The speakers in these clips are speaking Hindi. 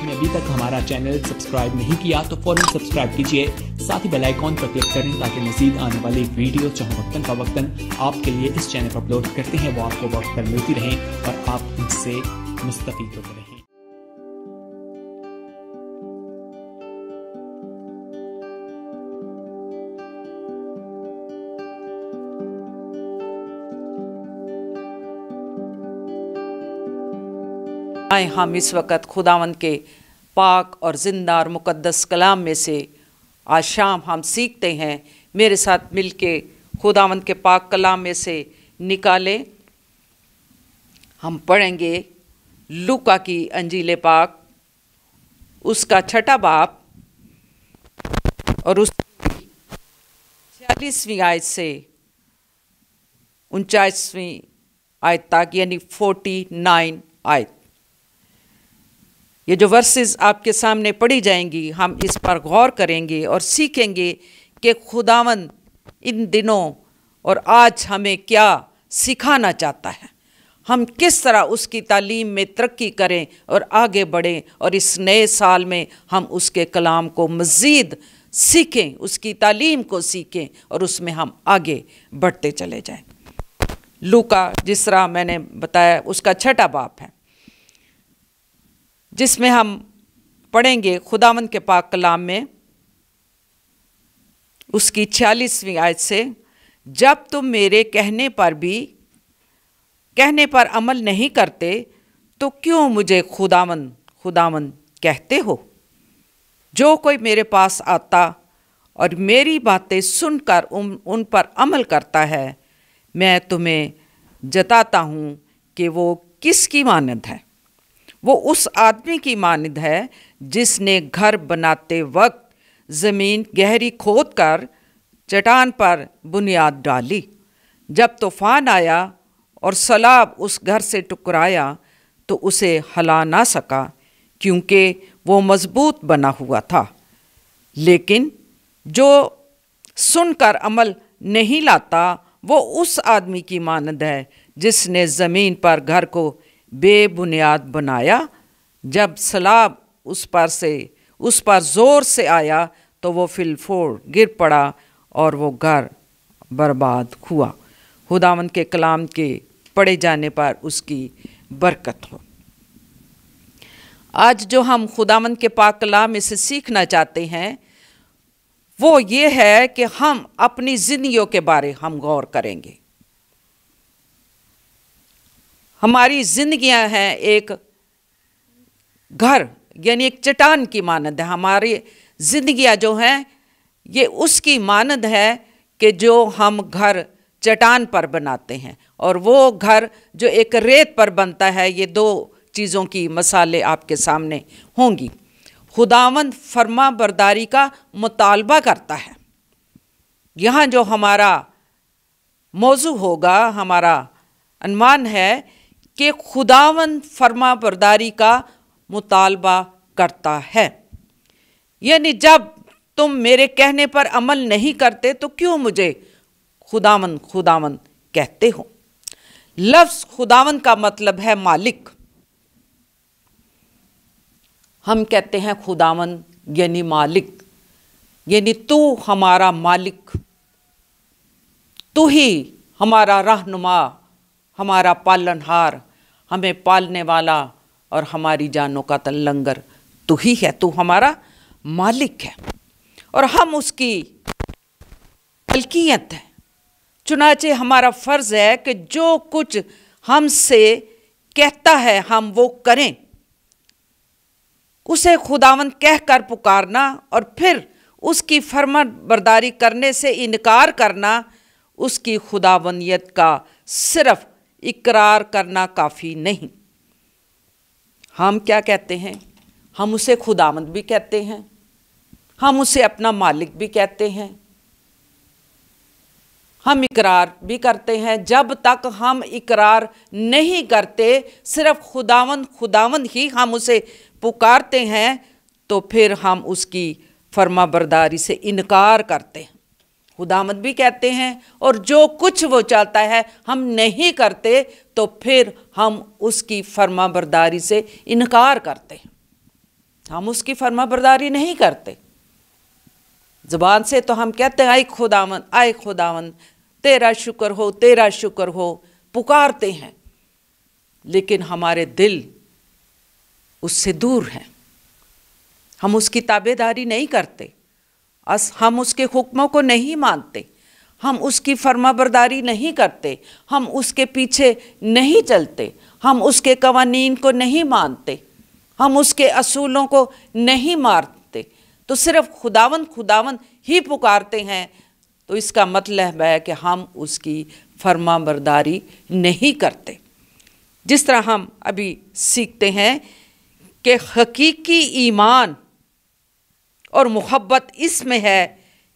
आपने अभी तक हमारा चैनल सब्सक्राइब नहीं किया तो फौरन सब्सक्राइब कीजिए, साथ ही बेल आइकॉन पर क्लिक करें ताकि मजीद आने वाली वीडियो चाहे वक्तन फवक्तन आपके लिए इस चैनल पर अपलोड करते हैं वो आपको वक्त पर मिलती रहें और आप इनसे मुस्तफीद होते रहें। हम इस वक़्त खुदावंद के पाक और ज़िंदा और मुक़द्दस कलाम में से आज शाम हम सीखते हैं। मेरे साथ मिलके खुदावंद के पाक कलाम में से निकालें। हम पढ़ेंगे लूका की अंजील पाक उसका 6 बाब और उस 46वीं आयत से 49वीं आयत तक, यानी 49 आयत। ये जो वर्सेस आपके सामने पढ़ी जाएंगी, हम इस पर गौर करेंगे और सीखेंगे कि खुदावंद इन दिनों और आज हमें क्या सिखाना चाहता है, हम किस तरह उसकी तालीम में तरक्की करें और आगे बढ़ें और इस नए साल में हम उसके कलाम को मज़ीद सीखें, उसकी तालीम को सीखें और उसमें हम आगे बढ़ते चले जाएं। लूका, जिस तरह मैंने बताया, उसका 6 बाब है जिसमें हम पढ़ेंगे खुदावंद के पाक कलाम में उसकी 46वीं आयत से, जब तुम मेरे कहने पर अमल नहीं करते तो क्यों मुझे खुदावंद खुदावंद कहते हो? जो कोई मेरे पास आता और मेरी बातें सुनकर उन पर अमल करता है, मैं तुम्हें जताता हूँ कि वो किसकी मानद है। वो उस आदमी की मानद है जिसने घर बनाते वक्त ज़मीन गहरी खोद कर चट्टान पर बुनियाद डाली। जब तूफान आया और सैलाब उस घर से टकराया तो उसे हिला ना सका, क्योंकि वो मजबूत बना हुआ था। लेकिन जो सुनकर अमल नहीं लाता, वो उस आदमी की मानद है जिसने ज़मीन पर घर को बेबुनियाद बनाया। जब सैलाब उस पर ज़ोर से आया तो वो फिलफोड़ गिर पड़ा और वो घर बर्बाद हुआ। खुदावंद के कलाम के पढ़े जाने पर उसकी बरकत हो। आज जो हम खुदावंद के पाक कलाम में से सीखना चाहते हैं वो ये है कि हम अपनी ज़िंदगियों के बारे हम गौर करेंगे। हमारी ज़िंदगियां हैं एक घर, यानी एक चट्टान की मानद है। हमारी ज़िंदगियां जो हैं ये उसकी मानद है कि जो हम घर चट्टान पर बनाते हैं और वो घर जो एक रेत पर बनता है। ये 2 चीज़ों की मिसालें आपके सामने होंगी। खुदावंद फर्मा बरदारी का मुतालबा करता है। यहाँ जो हमारा मौजू होगा, हमारा अनुमान है कि खुदावंद फर्मा बरदारी का मुतालबा करता है, यानी जब तुम मेरे कहने पर अमल नहीं करते तो क्यों मुझे खुदावंद खुदावंद कहते हो। लफ्ज़ खुदावंद का मतलब है मालिक। हम कहते हैं खुदावंद यानी मालिक, यानी तू हमारा मालिक, तू ही हमारा रहनुमा, हमारा पालनहार, हमें पालने वाला और हमारी जानों का तलंगर तू ही है। तू हमारा मालिक है और हम उसकी मलकियत है। चुनाचे हमारा फ़र्ज़ है कि जो कुछ हमसे कहता है हम वो करें। उसे खुदावंद कहकर पुकारना और फिर उसकी फरमाबरदारी करने से इनकार करना, उसकी खुदावंदियत का सिर्फ इकरार करना काफ़ी नहीं। हम क्या कहते हैं? हम उसे खुदावंद भी कहते हैं, हम उसे अपना मालिक भी कहते हैं, हम इकरार भी करते हैं। जब तक हम इकरार नहीं करते, सिर्फ खुदावंद खुदावंद ही हम उसे पुकारते हैं, तो फिर हम उसकी फरमाबरदारी से इनकार करते हैं। खुदावंद भी कहते हैं और जो कुछ वो चाहता है हम नहीं करते, तो फिर हम उसकी फरमाबरदारी से इनकार करते हैं। हम उसकी फर्माबरदारी नहीं करते। ज़ुबान से तो हम कहते हैं आए खुदावन, आए खुदावन, तेरा शुक्र हो, तेरा शुक्र हो, पुकारते हैं, लेकिन हमारे दिल उससे दूर हैं। हम उसकी ताबेदारी नहीं करते, हम उसके हुक्मों को नहीं मानते, हम उसकी फर्माबरदारी नहीं करते, हम उसके पीछे नहीं चलते, हम उसके कवानीन को नहीं मानते, हम उसके असूलों को नहीं मानते, तो सिर्फ खुदावन खुदावन ही पुकारते हैं, तो इसका मतलब है कि हम उसकी फर्माबरदारी नहीं करते। जिस तरह हम अभी सीखते हैं कि हकीकी ईमान और मोहब्बत इसमें है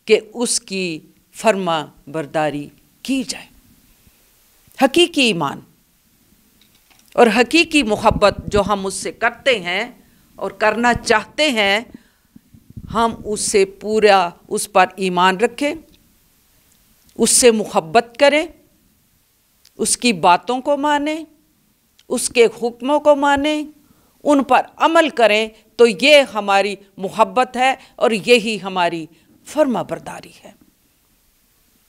कि उसकी फर्मा बरदारी की जाए। हकीकी ईमान और हकीकी मोहब्बत जो हम उससे करते हैं और करना चाहते हैं, हम उससे पूरा उस पर ईमान रखें, उससे मोहब्बत करें, उसकी बातों को मानें, उसके हुक्मों को मानें, उन पर अमल करें, तो ये हमारी मोहब्बत है और यही हमारी फर्माबरदारी है।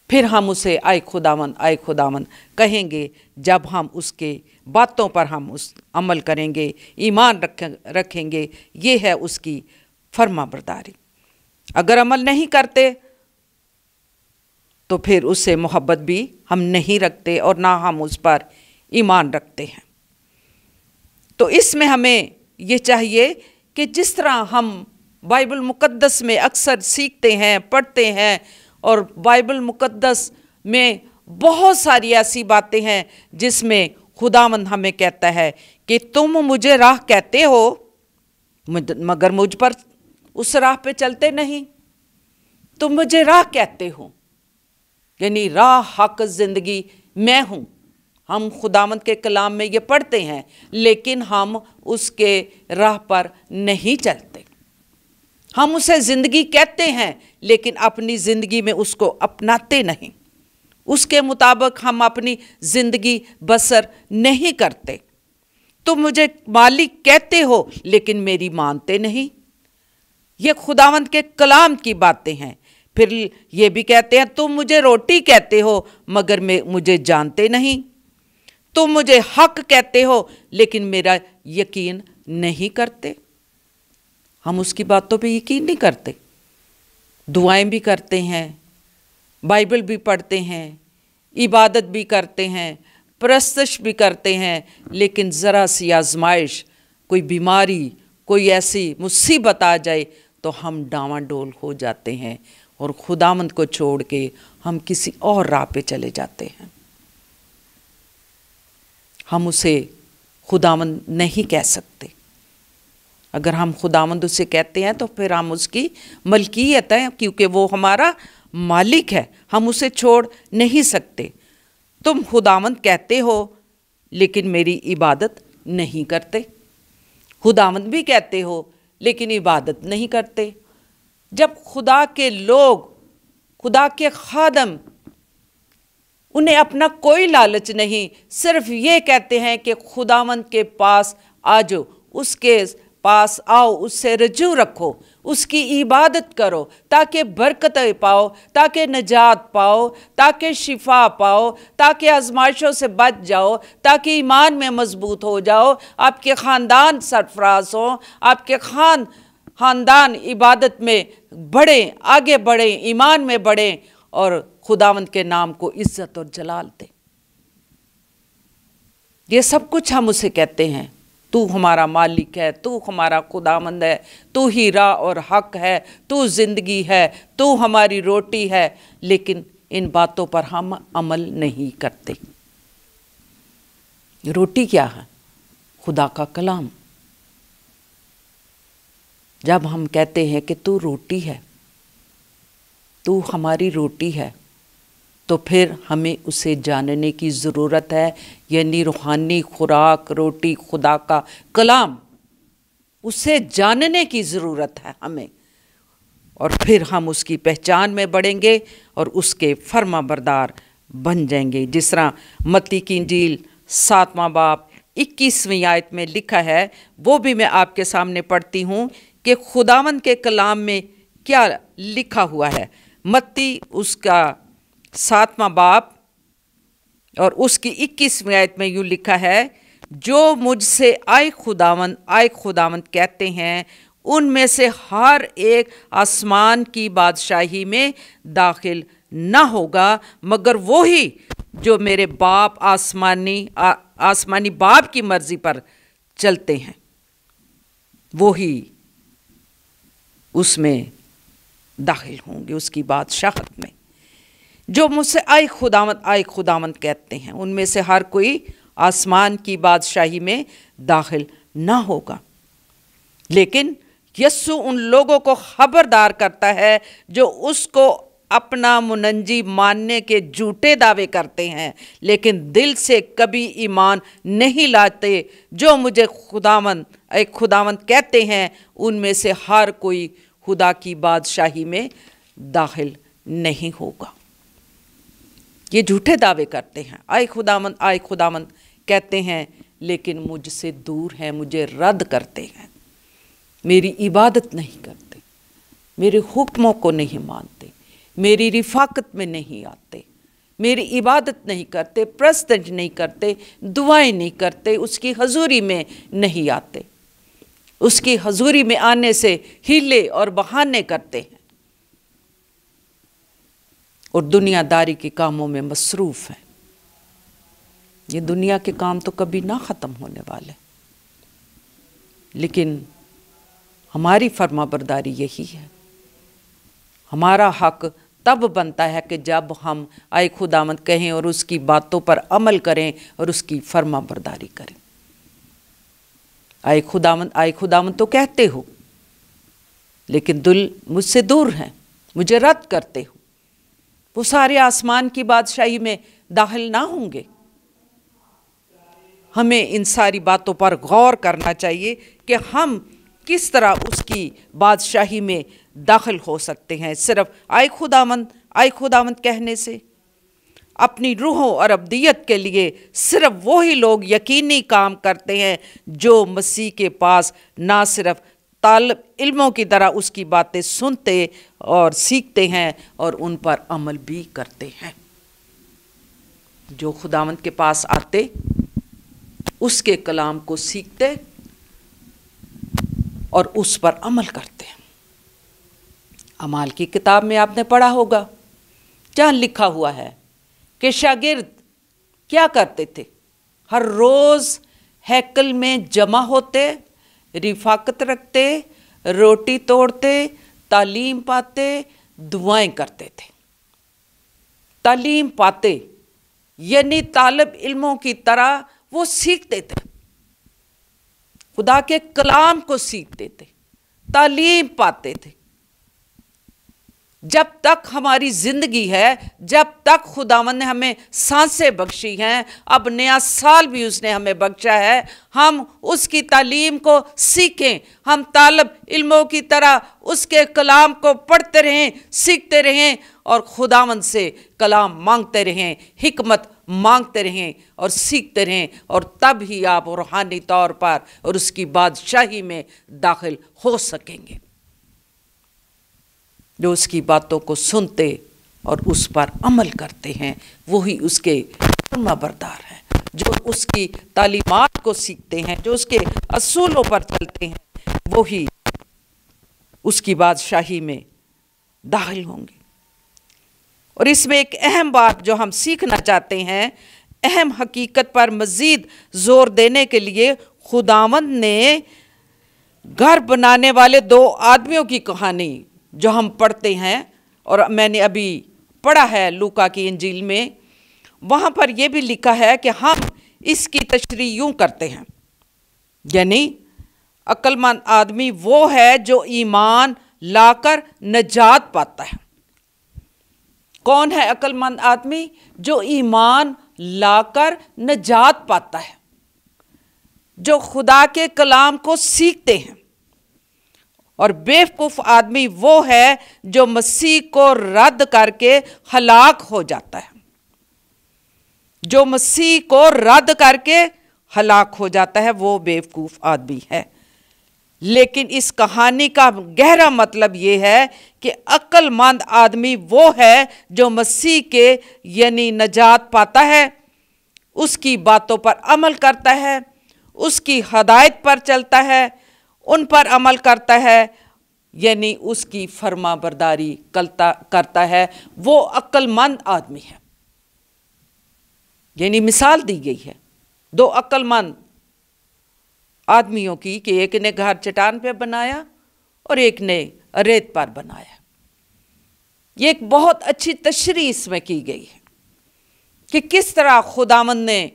फिर हम उसे आए खुदावन कहेंगे जब हम उसके बातों पर हम उस अमल करेंगे, ईमान रखेंगे, ये है उसकी फर्माबरदारी। अगर अमल नहीं करते तो फिर उससे मोहब्बत भी हम नहीं रखते और ना हम उस पर ईमान रखते हैं। तो इसमें हमें ये चाहिए कि जिस तरह हम बाइबल मुक़द्दस में अक्सर सीखते हैं, पढ़ते हैं, और बाइबल मुक़द्दस में बहुत सारी ऐसी बातें हैं जिसमें खुदावंद हमें कहता है कि तुम मुझे राह कहते हो मगर मुझ पर उस राह पे चलते नहीं। तुम मुझे राह कहते हो, यानी राह, हक, ज़िंदगी मैं हूँ। हम खुदावंद के कलाम में ये पढ़ते हैं, लेकिन हम उसके राह पर नहीं चलते। हम उसे ज़िंदगी कहते हैं, लेकिन अपनी ज़िंदगी में उसको अपनाते नहीं। उसके मुताबिक हम अपनी ज़िंदगी बसर नहीं करते। तुम मुझे मालिक कहते हो, लेकिन मेरी मानते नहीं। ये खुदावंद के कलाम की बातें हैं। फिर ये भी कहते हैं तुम मुझे रोटी कहते हो, मगर मुझे जानते नहीं। तुम मुझे हक कहते हो, लेकिन मेरा यकीन नहीं करते। हम उसकी बातों पे यकीन नहीं करते। दुआएं भी करते हैं, बाइबल भी पढ़ते हैं, इबादत भी करते हैं, परस्तश भी करते हैं, लेकिन ज़रा सी आजमाइश, कोई बीमारी, कोई ऐसी मुसीबत आ जाए तो हम डावाडोल हो जाते हैं और खुदावंद को छोड़ के हम किसी और राह पे चले जाते हैं। हम उसे खुदावंद नहीं कह सकते। अगर हम खुदावंद उसे कहते हैं तो फिर हम उसकी मलकियत है, क्योंकि वो हमारा मालिक है। हम उसे छोड़ नहीं सकते। तुम खुदावंद कहते हो, लेकिन मेरी इबादत नहीं करते। खुदावंद भी कहते हो, लेकिन इबादत नहीं करते। जब खुदा के लोग, खुदा के खादम, उन्हें अपना कोई लालच नहीं, सिर्फ ये कहते हैं कि खुदावंद के पास आ जाओ, उसके पास आओ, उससे रजू रखो, उसकी इबादत करो, ताकि बरकतें पाओ, ताकि नजात पाओ, ताकि शिफा पाओ, ताकि आजमाइशों से बच जाओ, ताकि ईमान में मजबूत हो जाओ, आपके ख़ानदान सरफराज हो, आपके ख़ानदान इबादत में बढ़े, आगे बढ़े, ईमान में बढ़े और खुदावंद के नाम को इज्जत और जलाल दे। ये सब कुछ हम उसे कहते हैं। तू हमारा मालिक है, तू हमारा खुदावंद है, तू ही राह और हक है, तू ज़िंदगी है, तू हमारी रोटी है, लेकिन इन बातों पर हम अमल नहीं करते। रोटी क्या है? खुदा का कलाम। जब हम कहते हैं कि तू रोटी है, तू हमारी रोटी है, तो फिर हमें उसे जानने की ज़रूरत है, यानी रूहानी खुराक, रोटी, खुदा का कलाम, उसे जानने की ज़रूरत है हमें। और फिर हम उसकी पहचान में बढ़ेंगे और उसके फर्माबरदार बन जाएंगे। जिस तरह मत्ती की इंजील 7वां बाब 21वीं आयत में लिखा है, वो भी मैं आपके सामने पढ़ती हूँ कि खुदावंद के कलाम में क्या लिखा हुआ है। मत्ती उसका 7वां बाब और उसकी 21वीं आयत में यूँ लिखा है, जो मुझसे आए खुदावंद कहते हैं, उनमें से हर एक आसमान की बादशाही में दाखिल न होगा, मगर वही जो मेरे बाप आसमानी बाप की मर्जी पर चलते हैं, वही उसमें दाखिल होंगे, उसकी बादशाहत में। जो मुझसे आए खुदावंद कहते हैं, उनमें से हर कोई आसमान की बादशाही में दाखिल ना होगा। लेकिन यस्सु उन लोगों को खबरदार करता है जो उसको अपना मुनंजी मानने के झूठे दावे करते हैं, लेकिन दिल से कभी ईमान नहीं लाते। जो मुझे खुदावंद कहते हैं, उनमें से हर कोई खुदा की बादशाही में दाखिल नहीं होगा। ये झूठे दावे करते हैं, आए खुदावंद कहते हैं, लेकिन मुझसे दूर हैं, मुझे रद्द करते हैं, मेरी इबादत नहीं करते, मेरे हुक्मों को नहीं मानते, मेरी रिफाकत में नहीं आते, मेरी इबादत नहीं करते, प्रस्तंज नहीं करते, दुआएं नहीं करते, उसकी हजूरी में नहीं आते, उसकी हजूरी में आने से हीले और बहाने करते हैं और दुनियादारी के कामों में मसरूफ़ हैं। ये दुनिया के काम तो कभी ना ख़त्म होने वाले, लेकिन हमारी फरमाबरदारी यही है। हमारा हक तब बनता है कि जब हम आए खुदावंद कहें और उसकी बातों पर अमल करें और उसकी फरमाबरदारी करें। आए खुदावंद तो कहते हो, लेकिन दिल मुझसे दूर है, मुझे रद्द करते हो, वो सारे आसमान की बादशाही में दाखिल ना होंगे। हमें इन सारी बातों पर गौर करना चाहिए कि हम किस तरह उसकी बादशाही में दाखिल हो सकते हैं। सिर्फ आए खुदावंद कहने से अपनी रूहों और अब्दियत के लिए सिर्फ वही लोग यकीनी काम करते हैं जो मसीह के पास ना सिर्फ तालिब इल्मों की तरह उसकी बातें सुनते और सीखते हैं और उन पर अमल भी करते हैं। जो खुदावंद के पास आते, उसके कलाम को सीखते और उस पर अमल करते हैं। अमाल की किताब में आपने पढ़ा होगा, जहाँ लिखा हुआ है कि शागिर्द क्या करते थे, हर रोज़ हैकल में जमा होते, रिफाकत रखते, रोटी तोड़ते, तालीम पाते, दुआएं करते थे। तालीम पाते यानी तालिब इल्मों की तरह वो सीखते थे, खुदा के कलाम को सीखते थे, तालीम पाते थे। जब तक हमारी जिंदगी है, जब तक खुदावंद ने हमें सांसें बख्शी हैं, अब नया साल भी उसने हमें बख्शा है, हम उसकी तालीम को सीखें, हम तालिब इल्मों की तरह उसके कलाम को पढ़ते रहें, सीखते रहें और खुदावंद से कलाम मांगते रहें, हिकमत मांगते रहें और सीखते रहें, और तब ही आप रूहानी तौर पर और उसकी बादशाही में दाखिल हो सकेंगे। जो उसकी बातों को सुनते और उस पर अमल करते हैं, वही उसके फरमाबरदार हैं। जो उसकी तालीमात को सीखते हैं, जो उसके असूलों पर चलते हैं, वही उसकी बादशाही में दाखिल होंगे। और इसमें एक अहम बात जो हम सीखना चाहते हैं, अहम हकीकत पर मज़ीद जोर देने के लिए खुदावंद ने घर बनाने वाले दो आदमियों की कहानी जो हम पढ़ते हैं, और मैंने अभी पढ़ा है लूका की इंजील में, वहाँ पर यह भी लिखा है कि हम इसकी तशरीह यूँ करते हैं, यानी अक्लमंद आदमी वो है जो ईमान लाकर नजात पाता है। कौन है अक्लमंद आदमी? जो ईमान लाकर नजात पाता है, जो खुदा के कलाम को सीखते हैं। और बेवकूफ़ आदमी वो है जो मसीह को रद्द करके हलाक हो जाता है, जो मसीह को रद्द करके हलाक हो जाता है, वो बेवकूफ़ आदमी है। लेकिन इस कहानी का गहरा मतलब ये है कि अक्लमंद आदमी वो है जो मसीह के यानी नजात पाता है, उसकी बातों पर अमल करता है, उसकी हदायत पर चलता है, उन पर अमल करता है, यानी उसकी फरमाबरदारी करता है। वो अक्लमंद आदमी है। यानी मिसाल दी गई है दो अक्लमंद आदमियों की कि एक ने घर चट्टान पे बनाया और एक ने रेत पर बनाया। ये एक बहुत अच्छी तशरीह इसमें की गई है कि किस तरह खुदावंद ने,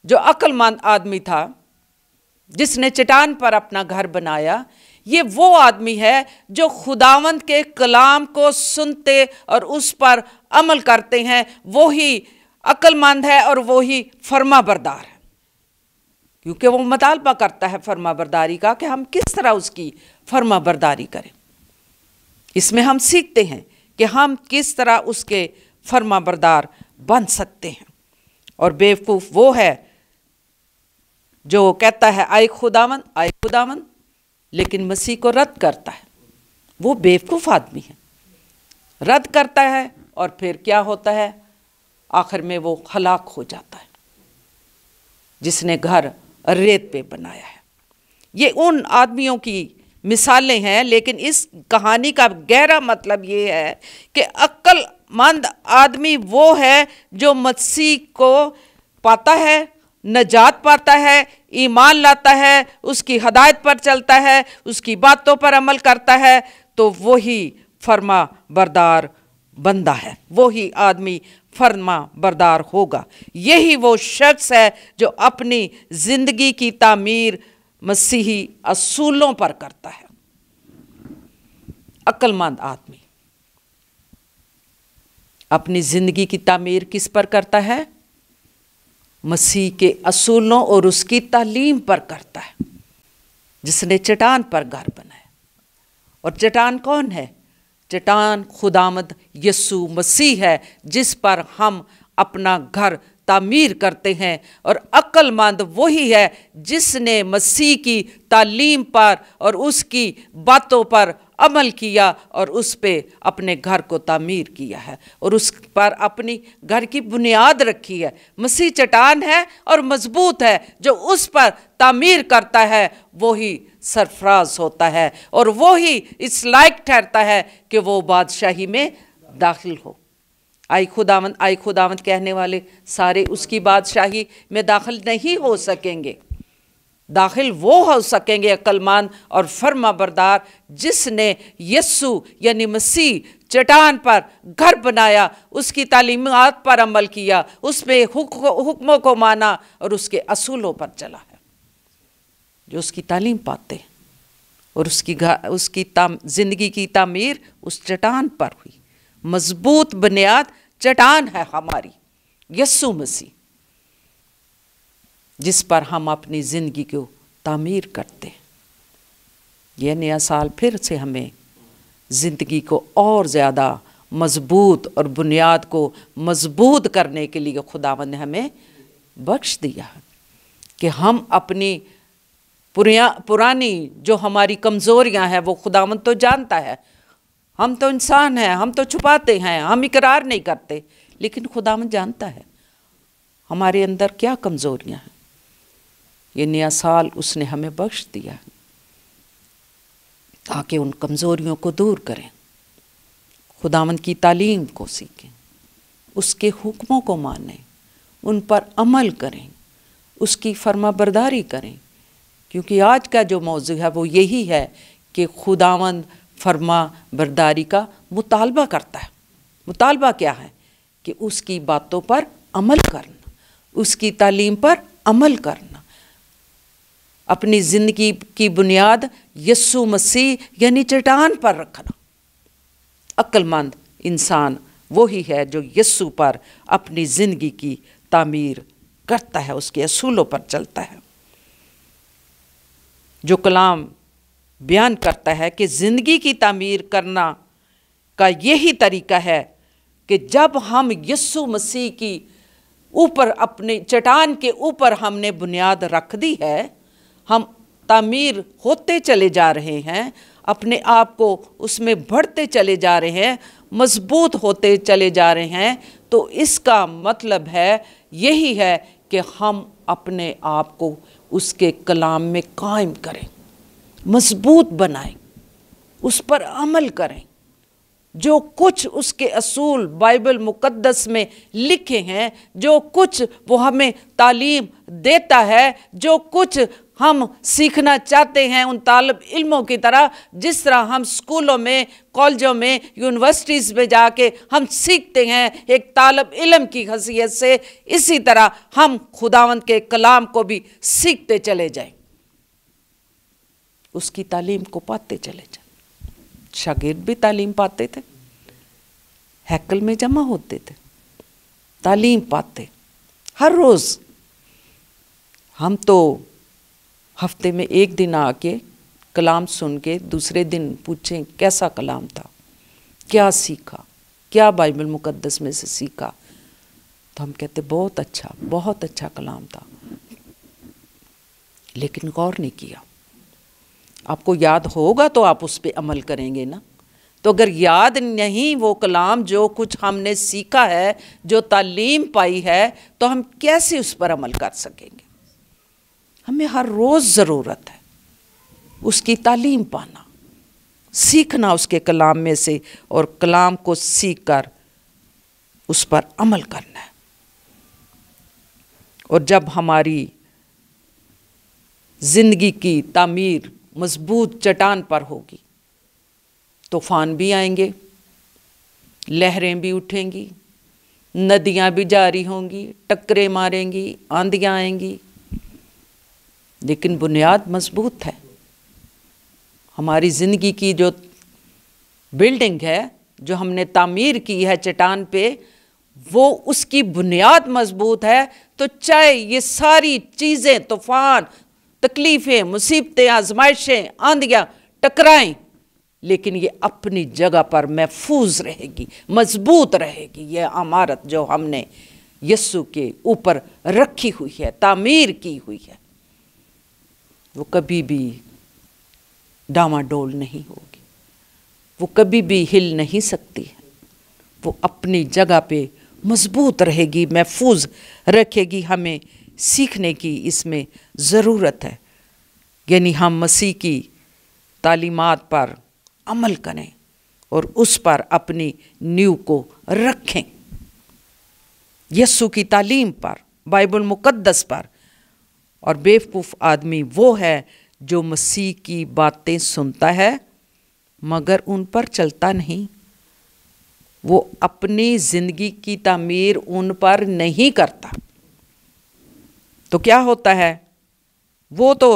जो अक्लमंद आदमी था जिसने चट्टान पर अपना घर बनाया, ये वो आदमी है जो खुदावंद के कलाम को सुनते और उस पर अमल करते हैं। वो ही अक्लमंद है और वो ही फरमाबरदार है, क्योंकि वो मुतालबा करता है फरमाबरदारी का कि हम किस तरह उसकी फरमाबरदारी करें। इसमें हम सीखते हैं कि हम किस तरह उसके फरमाबरदार बन सकते हैं। और बेवकूफ़ वो है जो कहता है आए खुदावंद, लेकिन मसीह को रद्द करता है। वो बेवकूफ़ आदमी है, रद्द करता है और फिर क्या होता है, आखिर में वो हलाक हो जाता है जिसने घर रेत पे बनाया है। ये उन आदमियों की मिसालें हैं, लेकिन इस कहानी का गहरा मतलब ये है कि अक्लमंद आदमी वो है जो मसीह को पाता है, नजात पाता है, ईमान लाता है, उसकी हदायत पर चलता है, उसकी बातों पर अमल करता है, तो वही फर्मा बरदार बंदा है, वही आदमी फर्मा बरदार होगा। यही वो शख्स है जो अपनी जिंदगी की तामीर मसीही असूलों पर करता है। अक्लमंद आदमी अपनी जिंदगी की तामीर किस पर करता है? मसीह के असूलों और उसकी तालीम पर करता है, जिसने चट्टान पर घर बनाया। और चट्टान कौन है? चट्टान खुदामद यस्सु मसीह है, जिस पर हम अपना घर तामीर करते हैं। और अक्लमंद वही है जिसने मसीह की तालीम पर और उसकी बातों पर अमल किया और उस पे अपने घर को तामीर किया है और उस पर अपनी घर की बुनियाद रखी है। मसीह चट्टान है और मजबूत है, जो उस पर तामीर करता है वही सरफराज होता है और वही इस लायक ठहरता है कि वो बादशाही में दाखिल हो। आई खुदावंद कहने वाले सारे उसकी बादशाही में दाखिल नहीं हो सकेंगे। दाखिल वो हो सकेंगे अक्लमंद और फर्माबरदार जिसने यस्सु यानी मसीह चट्टान पर घर बनाया, उसकी तालीमात पर अमल किया, उस पे हुक्मों को माना और उसके असूलों पर चला है। जो उसकी तालीम पाते हैं और उसकी जिंदगी की तामीर उस चट्टान पर हुई। मजबूत बुनियाद चट्टान है हमारी यस्सु मसीह, जिस पर हम अपनी ज़िंदगी को तामीर करते हैं। यह नया साल फिर से हमें ज़िंदगी को और ज़्यादा मजबूत और बुनियाद को मजबूत करने के लिए खुदावंद ने हमें बख्श दिया है कि हम अपनी पुरानी जो हमारी कमज़ोरियां हैं वो खुदावंद तो जानता है। हम तो इंसान हैं, हम तो छुपाते हैं, हम इकरार नहीं करते, लेकिन खुदावंद जानता है हमारे अंदर क्या कमज़ोरियां हैं। ये नया साल उसने हमें बख्श दिया ताकि उन कमज़ोरियों को दूर करें, खुदावंद की तालीम को सीखें, उसके हुक्मों को मानें, उन पर अमल करें, उसकी फरमाबरदारी करें। क्योंकि आज का जो मौजू है वो यही है कि खुदावंद फरमा बरदारी का मुतालबा करता है। मुतालबा क्या है? कि उसकी बातों पर अमल करना, उसकी तालीम पर अमल करना, अपनी ज़िंदगी की बुनियाद यस्सु मसीह यानी चट्टान पर रखना। अक्लमंद इंसान वही है जो यस्सु पर अपनी ज़िंदगी की तामीर करता है, उसके असूलों पर चलता है। जो कलाम बयान करता है कि ज़िंदगी की तामीर करना का यही तरीका है कि जब हम यस्सु मसीह की ऊपर अपने चट्टान के ऊपर हमने बुनियाद रख दी है, हम तामीर होते चले जा रहे हैं, अपने आप को उसमें बढ़ते चले जा रहे हैं, मजबूत होते चले जा रहे हैं, तो इसका मतलब है यही है कि हम अपने आप को उसके कलाम में कायम करें, मजबूत बनाएं, उस पर अमल करें। जो कुछ उसके असूल बाइबल मुकद्दस में लिखे हैं, जो कुछ वो हमें तालीम देता है, जो कुछ हम सीखना चाहते हैं उन तालिब इल्मों की तरह, जिस तरह हम स्कूलों में, कॉलेजों में, यूनिवर्सिटीज़ में जाके हम सीखते हैं एक तालिब इल्म की हैसियत से, इसी तरह हम खुदावंद के कलाम को भी सीखते चले जाएं, उसकी तालीम को पाते चले जाएं। शागिर्द भी तालीम पाते थे, हैकल में जमा होते थे, तालीम पाते हर रोज़। हम तो हफ्ते में एक दिन आके कलाम सुन के दूसरे दिन पूछें कैसा कलाम था, क्या सीखा, क्या बाइबल मुकद्दस में से सीखा, तो हम कहते बहुत अच्छा कलाम था, लेकिन गौर नहीं किया। आपको याद होगा तो आप उस पर अमल करेंगे ना। तो अगर याद नहीं वो कलाम जो कुछ हमने सीखा है, जो तालीम पाई है, तो हम कैसे उस पर अमल कर सकेंगे। हमें हर रोज़ ज़रूरत है उसकी तालीम पाना, सीखना उसके कलाम में से, और कलाम को सीख कर उस पर अमल करना है। और जब हमारी ज़िंदगी की तामीर मजबूत चट्टान पर होगी, तूफान भी आएंगे, लहरें भी उठेंगी, नदियाँ भी जारी होंगी, टक्करें मारेंगी, आंधियाँ आएंगी, लेकिन बुनियाद मजबूत है। हमारी ज़िंदगी की जो बिल्डिंग है, जो हमने तामीर की है चट्टान पे, वो उसकी बुनियाद मजबूत है। तो चाहे ये सारी चीज़ें, तूफान, तकलीफ़ें, मुसीबतें, आजमाइशें, आंधियाँ टकराएं, लेकिन ये अपनी जगह पर महफूज रहेगी, मजबूत रहेगी। ये इमारत जो हमने यीशु के ऊपर रखी हुई है, तामीर की हुई है, वो कभी भी डामाडोल नहीं होगी, वो कभी भी हिल नहीं सकती है। वो अपनी जगह पे मजबूत रहेगी, महफूज रखेगी। हमें सीखने की इसमें ज़रूरत है, यानी हम मसीह की तालीमात पर अमल करें और उस पर अपनी नींव को रखें, यीशु की तालीम पर, बाइबल मुकद्दस पर। और बेवकूफ़ आदमी वो है जो मसीह की बातें सुनता है मगर उन पर चलता नहीं, वो अपनी ज़िंदगी की तामीर उन पर नहीं करता। तो क्या होता है, वो तो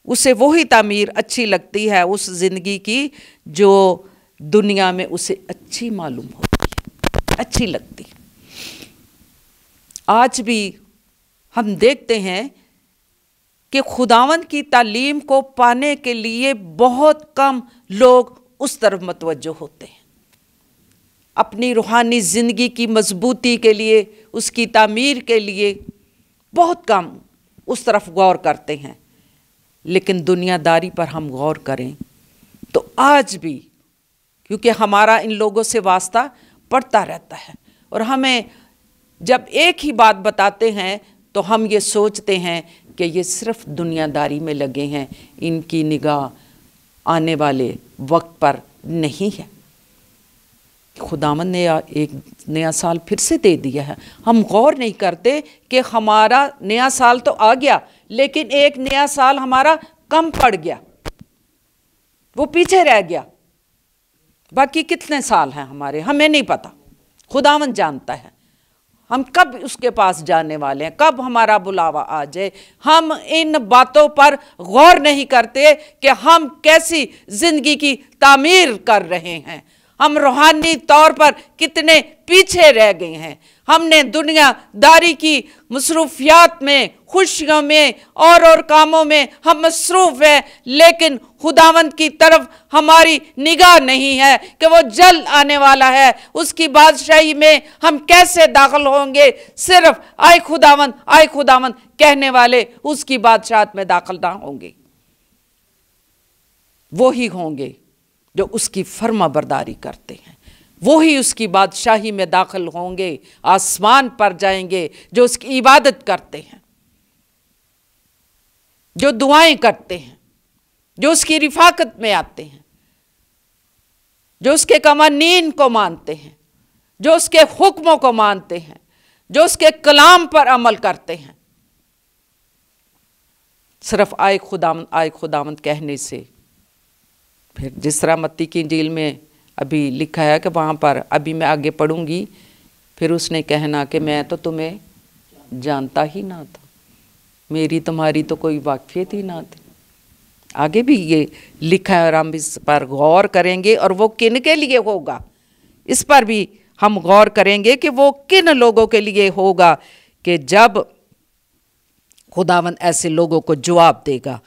उसे वही तामीर अच्छी लगती है उस ज़िंदगी की जो दुनिया में उसे अच्छी मालूम होती है, अच्छी लगती। आज भी हम देखते हैं कि खुदावंद की तालीम को पाने के लिए बहुत कम लोग उस तरफ मतवज्जो होते हैं। अपनी रूहानी ज़िंदगी की मजबूती के लिए, उसकी तामीर के लिए बहुत कम उस तरफ गौर करते हैं। लेकिन दुनियादारी पर हम गौर करें तो आज भी, क्योंकि हमारा इन लोगों से वास्ता पड़ता रहता है, और हमें जब एक ही बात बताते हैं तो हम ये सोचते हैं कि ये सिर्फ दुनियादारी में लगे हैं, इनकी निगाह आने वाले वक्त पर नहीं है। खुदावंद ने एक नया साल फिर से दे दिया है। हम गौर नहीं करते कि हमारा नया साल तो आ गया, लेकिन एक नया साल हमारा कम पड़ गया, वो पीछे रह गया। बाकी कितने साल हैं हमारे, हमें नहीं पता, खुदावंद जानता है। हम कब उसके पास जाने वाले हैं, कब हमारा बुलावा आ जाए, हम इन बातों पर गौर नहीं करते कि हम कैसी जिंदगी की तामीर कर रहे हैं। हम रूहानी तौर पर कितने पीछे रह गए हैं। हमने दुनियादारी की मसरूफियात में, खुशियों में और कामों में हम मसरूफ हैं, लेकिन खुदावंद की तरफ हमारी निगाह नहीं है कि वो जल्द आने वाला है। उसकी बादशाही में हम कैसे दाखिल होंगे? सिर्फ आए खुदावंद कहने वाले उसकी बादशाहत में दाखिल ना होंगे। वो ही होंगे जो उसकी फर्मा बरदारी करते हैं, वो ही उसकी बादशाही में दाखिल होंगे, आसमान पर जाएंगे। जो उसकी इबादत करते हैं, जो दुआएं करते हैं, जो उसकी रिफाकत में आते हैं, जो उसके कवानीन को मानते हैं, जो उसके हुक्मों को मानते हैं, जो उसके कलाम पर अमल करते हैं। सिर्फ आए खुदावंद कहने से, फिर जिस तरह मत्ती की इंजील में अभी लिखा है कि वहाँ पर अभी मैं आगे पढ़ूंगी, फिर उसने कहना कि मैं तो तुम्हें जानता ही ना था, मेरी तुम्हारी तो कोई वाकफियत ही ना थी। आगे भी ये लिखा है और हम इस पर गौर करेंगे, और वो किन के लिए होगा इस पर भी हम गौर करेंगे कि वो किन लोगों के लिए होगा, कि जब खुदावंद ऐसे लोगों को जवाब देगा।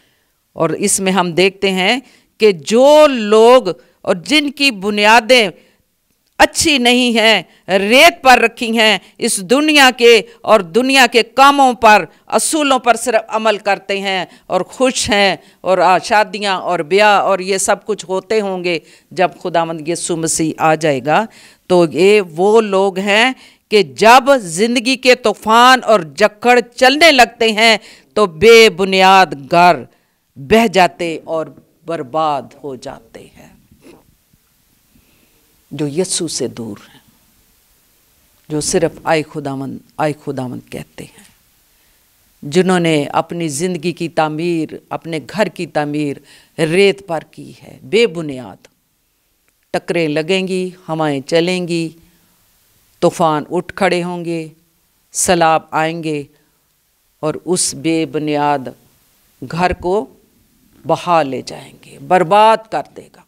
और इसमें हम देखते हैं कि जो लोग और जिनकी बुनियादें अच्छी नहीं हैं, रेत पर रखी हैं, इस दुनिया के और दुनिया के कामों पर, असूलों पर सिर्फ अमल करते हैं और खुश हैं, और शादियां और ब्याह और ये सब कुछ होते होंगे। जब खुदावंद यीशु मसीह आ जाएगा तो ये वो लोग हैं कि जब जिंदगी के तूफान और जक्कड़ चलने लगते हैं तो बेबुनियाद घर बह जाते और बर्बाद हो जाते हैं। जो यीशु से दूर हैं, जो सिर्फ आए खुदावंद कहते हैं, जिन्होंने अपनी ज़िंदगी की तामीर, अपने घर की तामीर रेत पर की है, बेबुनियाद। टकरें लगेंगी, हवाएं चलेंगी, तूफान उठ खड़े होंगे, सैलाब आएंगे और उस बेबुनियाद घर को बहा ले जाएंगे, बर्बाद कर देगा।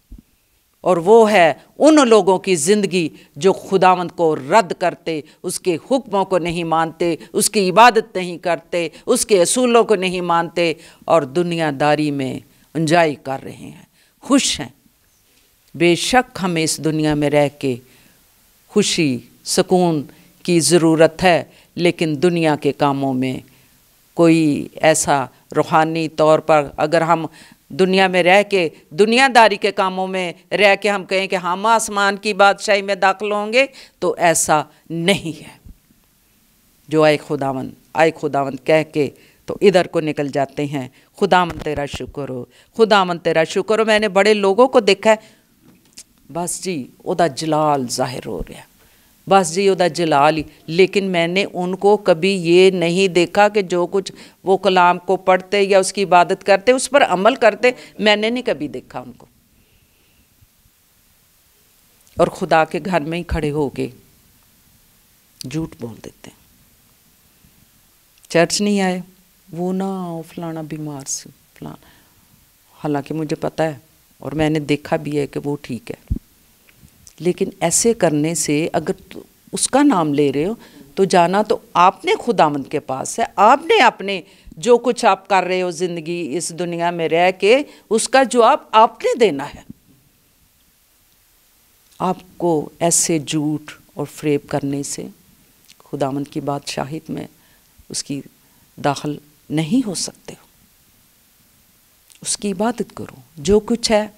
और वो है उन लोगों की ज़िंदगी जो खुदावंद को रद्द करते, उसके हुक्मों को नहीं मानते, उसकी इबादत नहीं करते, उसके असूलों को नहीं मानते और दुनियादारी में एंजॉय कर रहे हैं, खुश हैं। बेशक हमें इस दुनिया में रह के खुशी सुकून की ज़रूरत है, लेकिन दुनिया के कामों में कोई ऐसा रूहानी तौर पर अगर हम दुनिया में रह के दुनियादारी के कामों में रह के हम कहें कि हम आसमान की बादशाही में दाखिल होंगे, तो ऐसा नहीं है। जो आए खुदावंद कह के तो इधर को निकल जाते हैं। खुदावंद तेरा शुक्र हो, खुदावंद तेरा शुक्र हो। मैंने बड़े लोगों को देखा है, बस जी उदा जलाल जाहिर हो रहा, बस जी उदा जलाल ही, लेकिन मैंने उनको कभी ये नहीं देखा कि जो कुछ वो कलाम को पढ़ते या उसकी इबादत करते, उस पर अमल करते, मैंने नहीं कभी देखा उनको। और खुदा के घर में ही खड़े होके झूठ बोल देते हैं। चर्च नहीं आए, वो ना फलाना बीमार से फलाना, हालांकि मुझे पता है और मैंने देखा भी है कि वो ठीक है, लेकिन ऐसे करने से अगर उसका नाम ले रहे हो तो जाना तो आपने खुदावंद के पास है। आपने अपने जो कुछ आप कर रहे हो ज़िंदगी इस दुनिया में रह के, उसका जवाब आपने देना है। आपको ऐसे झूठ और फ्रेब करने से खुदावंद की बादशाहियत में उसकी दाखिल नहीं हो सकते हो। उसकी इबादत करो। जो कुछ है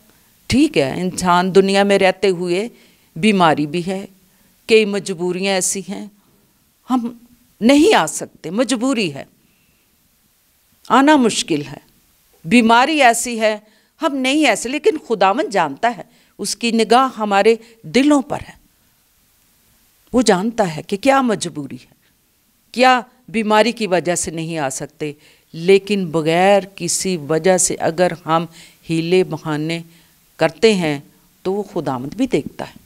ठीक है, इंसान दुनिया में रहते हुए बीमारी भी है, कई मजबूरियां ऐसी हैं, हम नहीं आ सकते, मजबूरी है, आना मुश्किल है, बीमारी ऐसी है, हम नहीं ऐसे, लेकिन खुदावंद जानता है, उसकी निगाह हमारे दिलों पर है। वो जानता है कि क्या मजबूरी है, क्या बीमारी की वजह से नहीं आ सकते, लेकिन बगैर किसी वजह से अगर हम हीले बहाने करते हैं तो वो खुदावंद भी देखता है।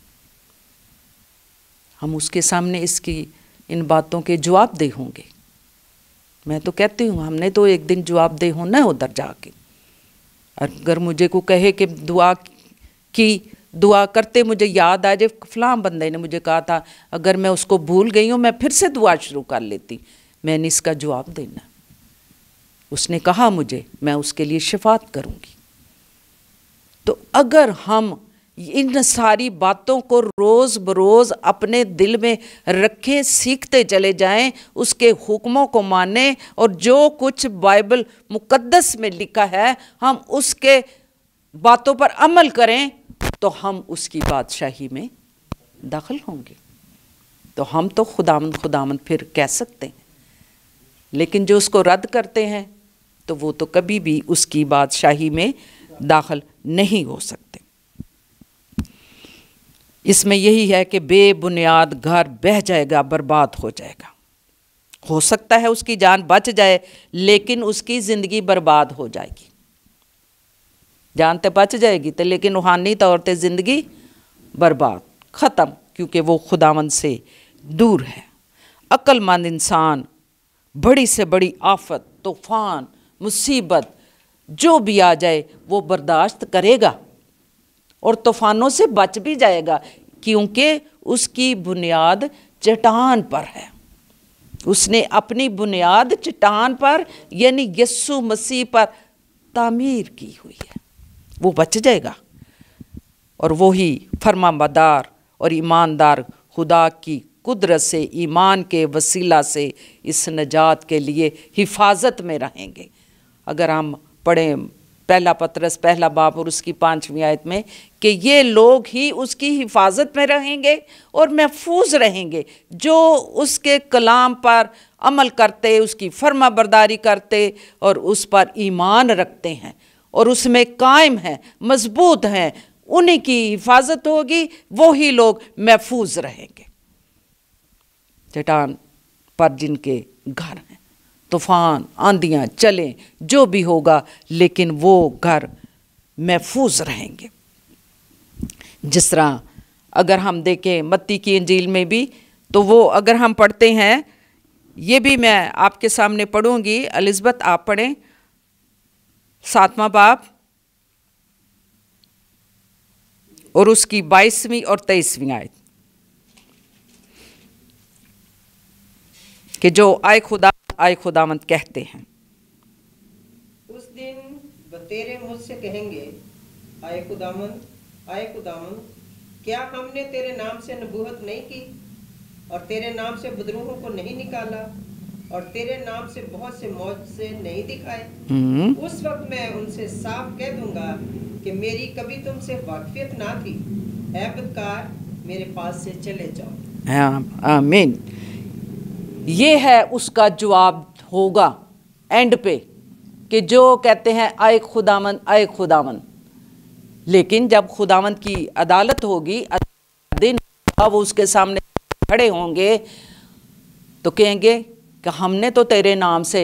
हम उसके सामने इसकी इन बातों के जवाबदेह होंगे। मैं तो कहती हूँ हमने तो एक दिन जवाबदेह होना है उधर जाके। अगर मुझे को कहे कि दुआ की दुआ करते मुझे याद आ जाए, फलां बंदे ने मुझे कहा था, अगर मैं उसको भूल गई हूँ मैं फिर से दुआ शुरू कर लेती। मैंने इसका जवाब देना। उसने कहा मुझे, मैं उसके लिए शफात करूँगी। तो अगर हम इन सारी बातों को रोज़ बरोज़ अपने दिल में रखें, सीखते चले जाएं, उसके हुक्मों को मानें, और जो कुछ बाइबल मुकद्दस में लिखा है हम उसके बातों पर अमल करें, तो हम उसकी बादशाही में दाखिल होंगे। तो हम तो खुदावंद खुदावंद फिर कह सकते हैं, लेकिन जो उसको रद्द करते हैं तो वो तो कभी भी उसकी बादशाही में दाखिल नहीं हो सकते। इसमें यही है कि बेबुनियाद घर बह जाएगा, बर्बाद हो जाएगा। हो सकता है उसकी जान बच जाए, लेकिन उसकी ज़िंदगी बर्बाद हो जाएगी। जान तो बच जाएगी तो, लेकिन रूहानी तौर पर ज़िंदगी बर्बाद, ख़त्म, क्योंकि वो खुदावंद से दूर है। अक्लमंद इंसान बड़ी से बड़ी आफत, तूफ़ान, मुसीबत जो भी आ जाए वो बर्दाश्त करेगा और तूफ़ानों से बच भी जाएगा, क्योंकि उसकी बुनियाद चट्टान पर है। उसने अपनी बुनियाद चट्टान पर यानी यीशु मसीह पर तामीर की हुई है, वो बच जाएगा। और वही फरमाबरदार और ईमानदार खुदा की कुदरत से, ईमान के वसीला से इस नजात के लिए हिफाजत में रहेंगे। अगर हम पढ़ें पहला पतरस पहला बाब और उसकी 5वीं आयत में कि ये लोग ही उसकी हिफाजत में रहेंगे और महफूज रहेंगे जो उसके कलाम पर अमल करते, उसकी फर्माबरदारी करते और उस पर ईमान रखते हैं और उसमें कायम हैं, मजबूत हैं। उन्हीं की हिफाजत होगी, वो ही लोग महफूज रहेंगे। चट्टान पर जिनके घर हैं, तूफ़ान आंधियाँ चलें, जो भी होगा, लेकिन वो घर महफूज रहेंगे। जिस तरह अगर हम देखें मत्ती की इंजील में भी, तो वो अगर हम पढ़ते हैं, ये भी मैं आपके सामने पढ़ूंगी। एलिज़ाबेथ आप पढ़ें 7वां बाब और उसकी 22वीं और 23वीं आयत कि जो आए खुदावंद कहते हैं। उस दिन वो तेरे मुझ से कहेंगे, आए खुदावंद, क्या हमने तेरे नाम से नबूवत नहीं की और तेरे नाम से बदरूहों को नहीं निकाला और तेरे नाम से बहुत से मौजज़े नहीं दिखाए? उस वक्त मैं उनसे साफ कह दूंगा कि मेरी कभी तुमसे वाकफियत ना थी, ऐ बदकार, मेरे पास से चले जाओ। आमीन। ये है उसका जवाब होगा एंड पे कि जो कहते हैं आए खुदावंद। लेकिन जब खुदावंद की अदालत होगी, दिन वो उसके सामने खड़े होंगे तो कहेंगे कि हमने तो तेरे नाम से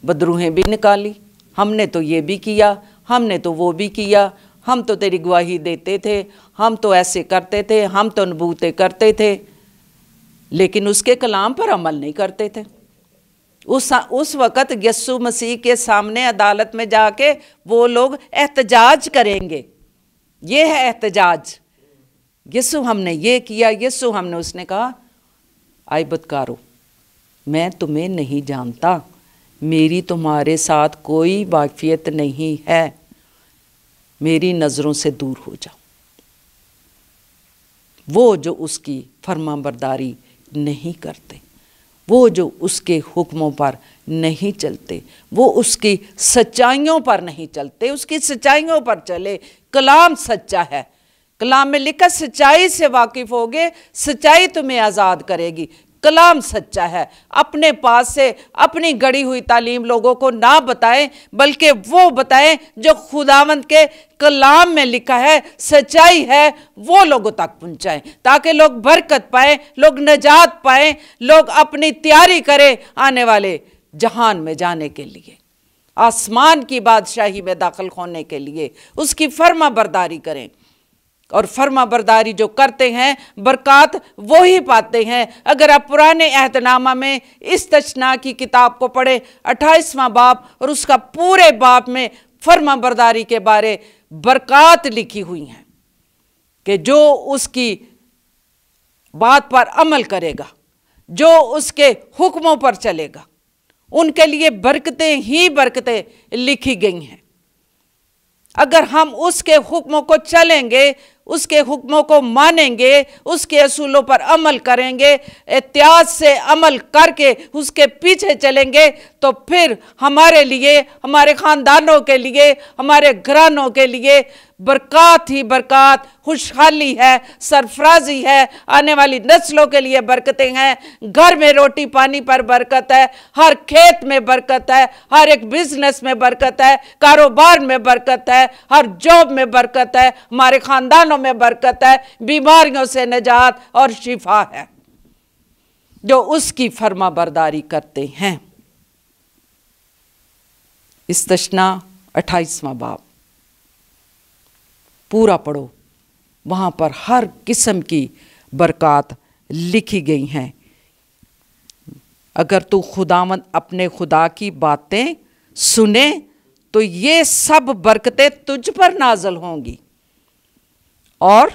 बदरूहें भी निकाली, हमने तो ये भी किया, हमने तो वो भी किया, हम तो तेरी गवाही देते थे, हम तो ऐसे करते थे, हम तो नबूतें करते थे, लेकिन उसके कलाम पर अमल नहीं करते थे। उस वक़्त यीशु मसीह के सामने अदालत में जाके वो लोग एहतजाज करेंगे। ये है एहतजाज, यीशु हमने ये किया, यीशु हमने, उसने कहा आए बदकारो, मैं तुम्हें नहीं जानता, मेरी तुम्हारे साथ कोई वाकफियत नहीं है, मेरी नज़रों से दूर हो जाओ। वो जो उसकी फरमाबरदारी नहीं करते, वो जो उसके हुक्मों पर नहीं चलते, वो उसकी सच्चाइयों पर नहीं चलते, उसकी सच्चाइयों पर चले। कलाम सच्चा है, कलाम में लिखा सच्चाई से वाकिफ होगे, सच्चाई तुम्हें आज़ाद करेगी। कलाम सच्चा है। अपने पास से अपनी गढ़ी हुई तालीम लोगों को ना बताएं, बल्कि वो बताएं जो खुदावंद के कलाम में लिखा है, सच्चाई है, वो लोगों तक पहुंचाएं, ताकि लोग बरकत पाएं, लोग नजात पाएं, लोग अपनी तैयारी करें आने वाले जहान में जाने के लिए, आसमान की बादशाही में दाखिल होने के लिए। उसकी फर्मा बरदारी करें, और फर्मा बरदारी जो करते हैं बरकत वो ही पाते हैं। अगर आप पुराने अहदनामा में इस तशना की किताब को पढ़े 28वां बाब और उसका पूरे बाब में फर्मा बरदारी के बारे बरकत लिखी हुई हैं कि जो उसकी बात पर अमल करेगा, जो उसके हुक्मों पर चलेगा, उनके लिए बरकतें ही बरकतें लिखी गई हैं। अगर हम उसके हुक्मों को चलेंगे, उसके हुक्मों को मानेंगे, उसके असूलों पर अमल करेंगे, एहतियात से अमल करके उसके पीछे चलेंगे, तो फिर हमारे लिए, हमारे ख़ानदानों के लिए, हमारे घरानों के लिए बरक़ात ही बरक़ात, खुशहाली है, सरफराजी है, आने वाली नस्लों के लिए बरकतें हैं। घर में रोटी पानी पर बरकत है, हर खेत में बरकत है, हर एक बिजनेस में बरकत है, कारोबार में बरकत है, हर जॉब में बरकत है, हमारे ख़ानदानों में बरकत है, बीमारियों से निजात और शिफा है जो उसकी फर्मा बरदारी करते हैं। इस्तशना 28वां बाब पूरा पढ़ो, वहाँ पर हर किस्म की बरक़ात लिखी गई हैं। अगर तू खुदावंद अपने खुदा की बातें सुने तो ये सब बरकतें तुझ पर नाज़िल होंगी और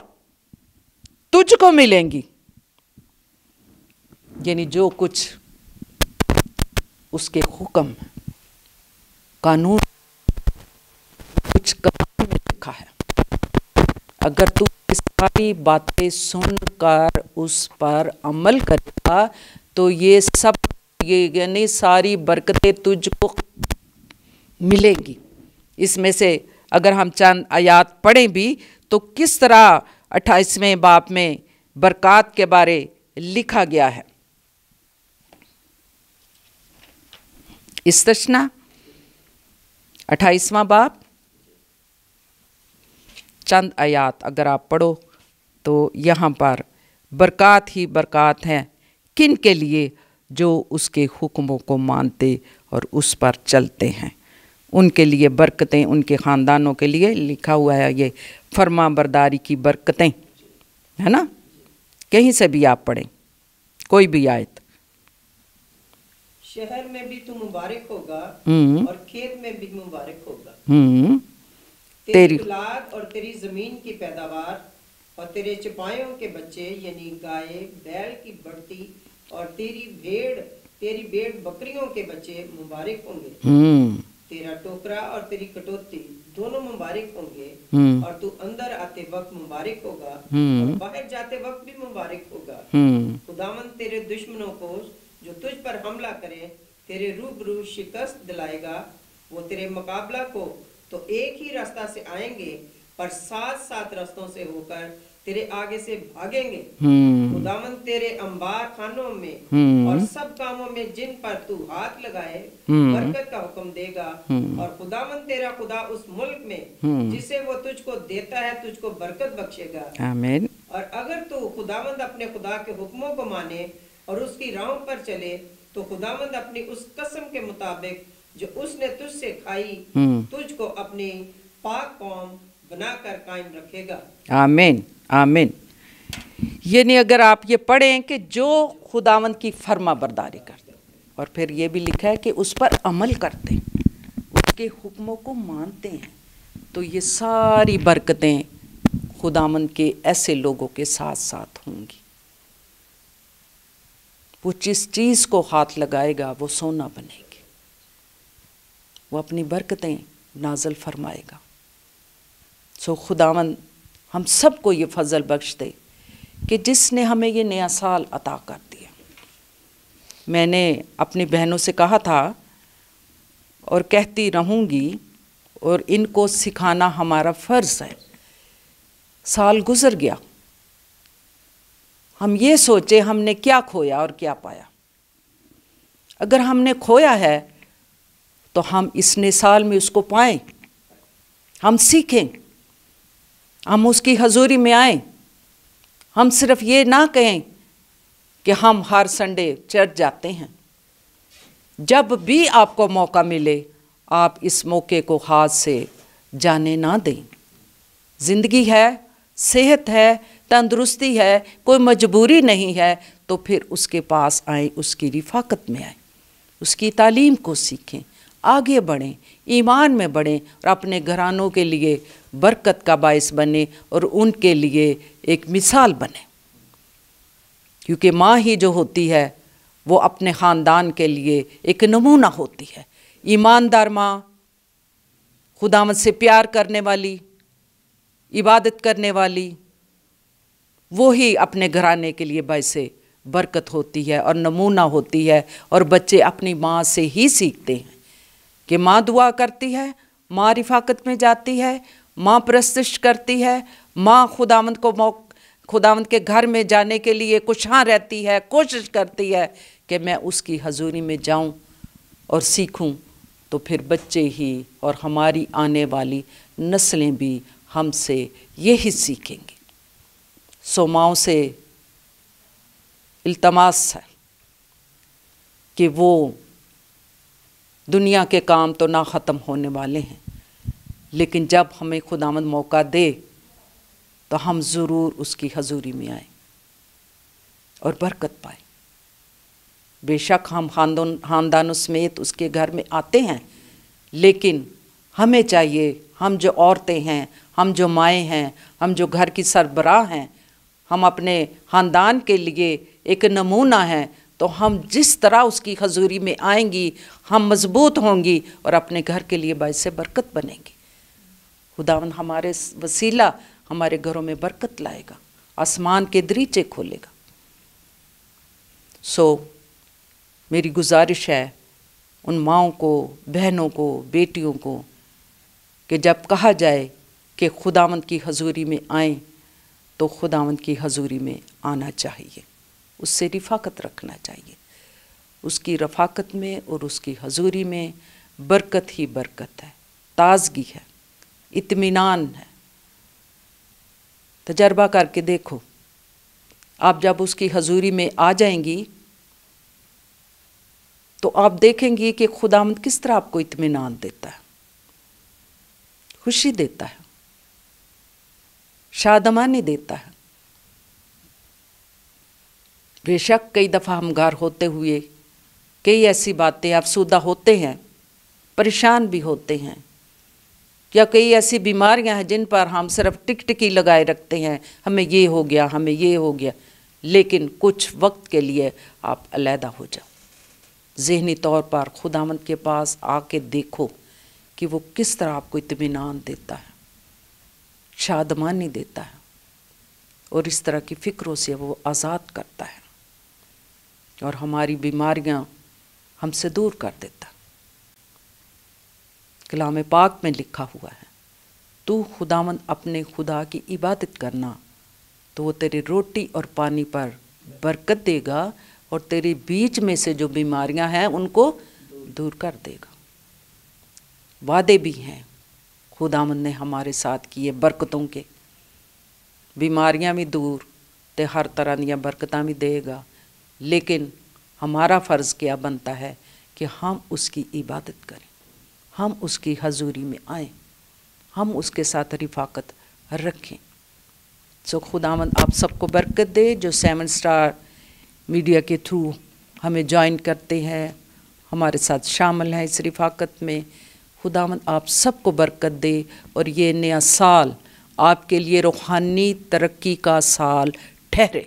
तुझको मिलेंगी। यानी जो कुछ उसके हुक्म, कानून, कुछ कलाम में लिखा है, अगर तू इस सारी बातें सुनकर उस पर अमल करेगा तो ये सब, ये यानी सारी बरकतें तुझको मिलेंगी। इसमें से अगर हम चंद आयात पढ़ें भी तो किस तरह 28वें बाब में बरक़ात के बारे लिखा गया है। इस्तशना 28वां बाब चंद आयात अगर आप पढ़ो तो यहाँ पर बरक़ात ही बरक़ात हैं किन के लिए, जो उसके हुक्मों को मानते और उस पर चलते हैं, उनके लिए बरकतें, उनके ख़ानदानों के लिए लिखा हुआ है। ये फर्मा बरदारी की बरकतें है ना, कहीं से भी आप पढ़ें कोई भी आयत। शहर में भी तू मुबारक होगा और खेत में भी मुबारक होगा। तेरी औलाद और तेरी जमीन की पैदावार और तेरे चपायों के बच्चे यानी गाय बैल की बढ़ती और तेरी भेड़ बकरियों के बच्चे मुबारक होंगे। तेरा टोकरा और तेरी कटोती दोनों मुबारक होंगे और तू अंदर आते वक्त मुबारक होगा और बाहर जाते वक्त भी मुबारक होगा। खुदावंद तेरे दुश्मनों को जो तुझ पर हमला करे तेरे रूबरू शिकस्त दिलाएगा। वो तेरे मुकाबला को तो एक ही रास्ता से आएंगे पर 7-7 रास्तों से होकर तेरे आगे से भागेंगे। खुदावंद तेरे अंबार खानों में और सब कामों में जिन पर तू हाथ लगाए बरकत का हुक्म देगा। और खुदावंद तेरा खुदा उस मुल्क में जिसे वो तुझको देता है तुझको बरकत बख्शेगा। आमीन। और अगर तू खुदावंद अपने खुदा के हुक्मों को माने और उसकी राहों पर चले तो खुदावंद अपनी उस कसम के मुताबिक जो उसने तुझसे खाई तुझको अपनी पाक कौम बनाकर कायम रखेगा। आमीन आमीन। यानी अगर आप ये पढ़ें कि जो खुदावंद की फर्मा बरदारी करते और फिर ये भी लिखा है कि उस पर अमल करते, उसके हुक्मों को मानते हैं, तो ये सारी बरकतें खुदावंद के ऐसे लोगों के साथ साथ होंगी। वो जिस चीज़ को हाथ लगाएगा वो सोना बनेगी, वो अपनी बरकतें नाज़िल फरमाएगा। सो खुदावंद हम सबको ये फजल बख्श दे कि जिसने हमें ये नया साल अता कर दिया। मैंने अपनी बहनों से कहा था और कहती रहूँगी और इनको सिखाना हमारा फ़र्ज़ है। साल गुज़र गया, हम ये सोचे हमने क्या खोया और क्या पाया। अगर हमने खोया है तो हम इस नए साल में उसको पाएं, हम सीखें, हम उसकी हजूरी में आएं। हम सिर्फ ये ना कहें कि हम हर संडे चर्च जाते हैं। जब भी आपको मौका मिले आप इस मौके को हाथ से जाने ना दें। ज़िंदगी है, सेहत है, तंदुरुस्ती है, कोई मजबूरी नहीं है, तो फिर उसके पास आएँ, उसकी रिफाकत में आएँ, उसकी तालीम को सीखें, आगे बढ़ें, ईमान में बढ़ें और अपने घरानों के लिए बरकत का बायस बने और उनके लिए एक मिसाल बने। क्योंकि माँ ही जो होती है वो अपने ख़ानदान के लिए एक नमूना होती है। ईमानदार माँ, खुदावंद से प्यार करने वाली, इबादत करने वाली, वो ही अपने घराने के लिए बायसे बरकत होती है और नमूना होती है। और बच्चे अपनी माँ से ही सीखते हैं कि माँ दुआ करती है, माँ रिफाकत में जाती है, माँ परस्तिश करती है, माँ खुदावंद के घर में जाने के लिए कुशां रहती है, कोशिश करती है कि मैं उसकी हजूरी में जाऊं और सीखूं। तो फिर बच्चे ही और हमारी आने वाली नस्लें भी हमसे यही सीखेंगी। सो माँओं से इल्तमास है कि वो दुनिया के काम तो ना ख़त्म होने वाले हैं, लेकिन जब हमें खुदावंद मौका दे तो हम ज़रूर उसकी हजूरी में आए और बरकत पाए। बेशक हम ख़ानदानों समेत उसके घर में आते हैं, लेकिन हमें चाहिए, हम जो औरतें हैं, हम जो माएँ हैं, हम जो घर की सरबराह हैं, हम अपने ख़ानदान के लिए एक नमूना हैं। तो हम जिस तरह उसकी हजूरी में आएंगी, हम मजबूत होंगी और अपने घर के लिए बायसे बरकत बनेंगी। खुदावंद हमारे वसीला हमारे घरों में बरकत लाएगा, आसमान के दरीचे खोलेगा। सो मेरी गुजारिश है उन माँओं को, बहनों को, बेटियों को कि जब कहा जाए कि खुदावंद की हजूरी में आएँ तो खुदावंद की हजूरी में आना चाहिए, उससे रिफाकत रखना चाहिए। उसकी रफाकत में और उसकी हजूरी में बरकत ही बरकत है, ताजगी है, इत्मीनान है। तजर्बा करके देखो, आप जब उसकी हजूरी में आ जाएंगी तो आप देखेंगी कि खुदावंद किस तरह आपको इत्मीनान देता है, खुशी देता है, शादमानी देता है। बेशक कई दफ़ा हम घर होते हुए कई ऐसी बातें अफसूदा होते हैं, परेशान भी होते हैं, या कई ऐसी बीमारियां हैं जिन पर हम सिर्फ टिकटिकी लगाए रखते हैं, हमें ये हो गया, हमें ये हो गया। लेकिन कुछ वक्त के लिए आप अलहदा हो जाओ, ज़हनी तौर पर खुदावंद के पास आके देखो कि वो किस तरह आपको इत्मीनान देता है, शादमानी देता है और इस तरह की फ़िक्रों से वो आज़ाद करता है और हमारी बीमारियां हमसे दूर कर देता। कलाम पाक में लिखा हुआ है, तू खुदावंद अपने खुदा की इबादत करना तो वो तेरे रोटी और पानी पर बरकत देगा और तेरे बीच में से जो बीमारियां हैं उनको दूर कर देगा। वादे भी हैं खुदावंद ने हमारे साथ किए बरकतों के, बीमारियां भी दूर ते हर तरह दी बरकतां भी देगा। लेकिन हमारा फ़र्ज़ क्या बनता है कि हम उसकी इबादत करें, हम उसकी हजूरी में आएँ, हम उसके साथ रिफाकत रखें। सो खुदावंद आप सबको बरकत दे जो 7 स्टार मीडिया के थ्रू हमें ज्वाइन करते हैं, हमारे साथ शामिल हैं इस रिफाकत में। खुदावंद आप सबको बरकत दे और ये नया साल आपके लिए रूहानी तरक्की का साल ठहरे।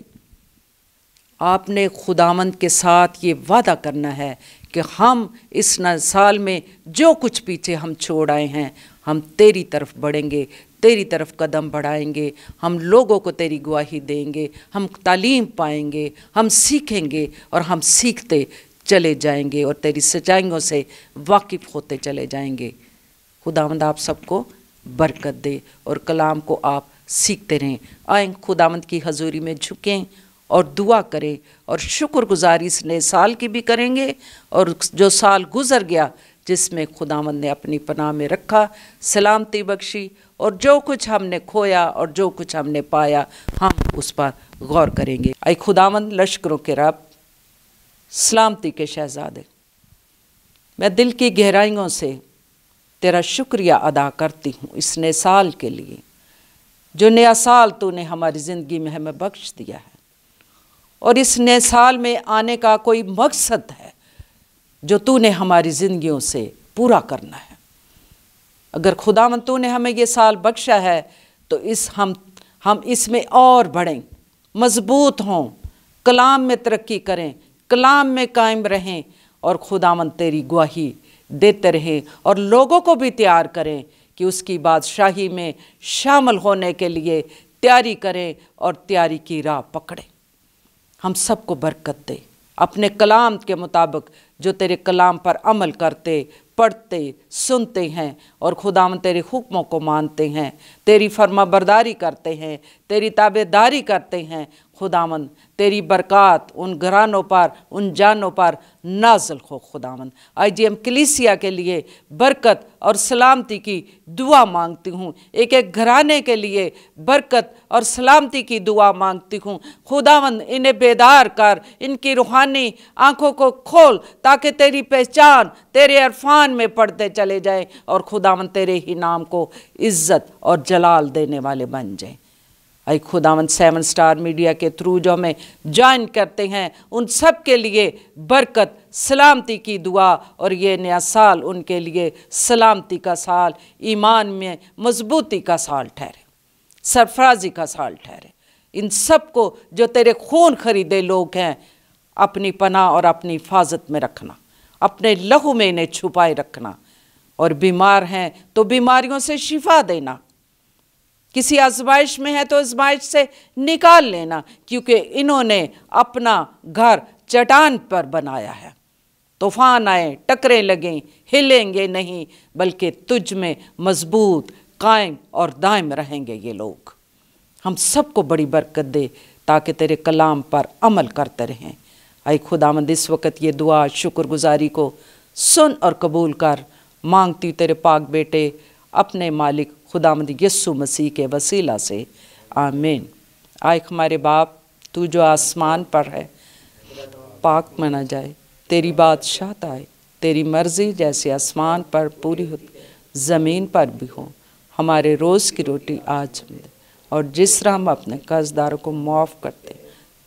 आपने खुदावंद के साथ ये वादा करना है कि हम इस नए साल में जो कुछ पीछे हम छोड़ आए हैं, हम तेरी तरफ बढ़ेंगे, तेरी तरफ कदम बढ़ाएंगे, हम लोगों को तेरी गवाही देंगे, हम तालीम पाएंगे, हम सीखेंगे और हम सीखते चले जाएंगे और तेरी सच्चाइयों से वाकिफ़ होते चले जाएंगे। खुदावंद आप सबको बरकत दे और कलाम को आप सीखते रहें। आएँ खुदावंद की हजूरी में झुकें और दुआ करें और शुक्रगुजारी इस नए साल की भी करेंगे और जो साल गुज़र गया जिसमें खुदावंद ने अपनी पनाह में रखा, सलामती बख्शी और जो कुछ हमने खोया और जो कुछ हमने पाया हम उस पर गौर करेंगे। ऐ खुदावंद लश्करों के रब, सलामती के शहज़ादे, मैं दिल की गहराइयों से तेरा शुक्रिया अदा करती हूँ इस नए साल के लिए, जो नया साल तूने हमारी ज़िंदगी में हमें बख्श दिया है। और इस नए साल में आने का कोई मकसद है जो तूने हमारी ज़िंदगियों से पूरा करना है। अगर खुदावंद तूने हमें ये साल बख्शा है तो हम इसमें और बढ़ें, मजबूत हों, कलाम में तरक्की करें, कलाम में कायम रहें और खुदावंद तेरी गवाही देते रहें और लोगों को भी तैयार करें कि उसकी बादशाही में शामिल होने के लिए तैयारी करें और तैयारी की राह पकड़ें। हम सबको बरकत दे अपने कलाम के मुताबिक, जो तेरे कलाम पर अमल करते, पढ़ते, सुनते हैं और खुदावंद तेरे हुक्मों को मानते हैं, तेरी फरमाबरदारी करते हैं, तेरी ताबेदारी करते हैं। खुदावंद तेरी बरकत उन घरानों पर, उन जानों पर नाज़िल हो। खुदावंद IGM कलीसिया के लिए बरकत और सलामती की दुआ मांगती हूँ, एक एक घराने के लिए बरकत और सलामती की दुआ मांगती हूँ। खुदावंद इन्हें बेदार कर, इनकी रूहानी आँखों को खोल ताकि तेरी पहचान तेरे अरफान में पढ़ते चले जाएं और खुदावंद तेरे ही नाम को इज़्ज़त और जलाल देने वाले बन जाएं। आई खुदावंद 7 स्टार मीडिया के थ्रू जो हमें ज्वाइन करते हैं उन सब के लिए बरकत, सलामती की दुआ और ये नया साल उनके लिए सलामती का साल, ईमान में मजबूती का साल ठहरे, सरफराजी का साल ठहरे। इन सब को जो तेरे खून खरीदे लोग हैं अपनी पनाह और अपनी हिफाजत में रखना, अपने लहू में इन्हें छुपाए रखना और बीमार हैं तो बीमारियों से शिफा देना, किसी आजमाइश में है तो आजमाइश से निकाल लेना, क्योंकि इन्होंने अपना घर चट्टान पर बनाया है। तूफान आए, टकरे लगें, हिलेंगे नहीं, बल्कि तुझ में मजबूत, कायम और दायम रहेंगे ये लोग। हम सबको बड़ी बरकत दे ताकि तेरे कलाम पर अमल करते रहें। आई खुदावंद इस वक्त ये दुआ शुक्रगुजारी को सुन और कबूल कर, मांगती तेरे पाक बेटे अपने मालिक खुदावंद यीशु मसीह के वसीला से, आमीन। आए हमारे बाप, तू जो आसमान पर है, पाक माना जाए, तेरी बादशाहत आए, तेरी मर्ज़ी जैसे आसमान पर पूरी होती ज़मीन पर भी हो। हमारे रोज़ की रोटी आज हमें दे और जिस तरह हम अपने कर्जदारों को माफ़ करते,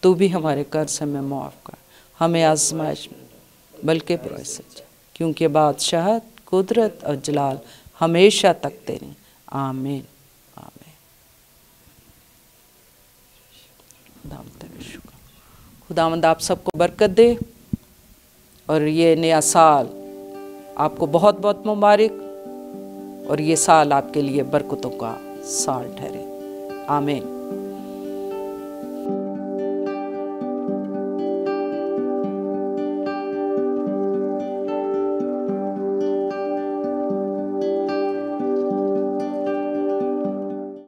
तू भी हमारे कर्ज हमें माफ़ कर, हमें आजमाइश में बल्कि बुराई से बचा, क्योंकि बादशाहत, कुदरत और जलाल हमेशा तक तेरे। आमीन, आमीन। खुदावंद आप सबको बरकत दे और ये नया साल आपको बहुत बहुत मुबारक और ये साल आपके लिए बरकतों का साल ठहरे। आमीन।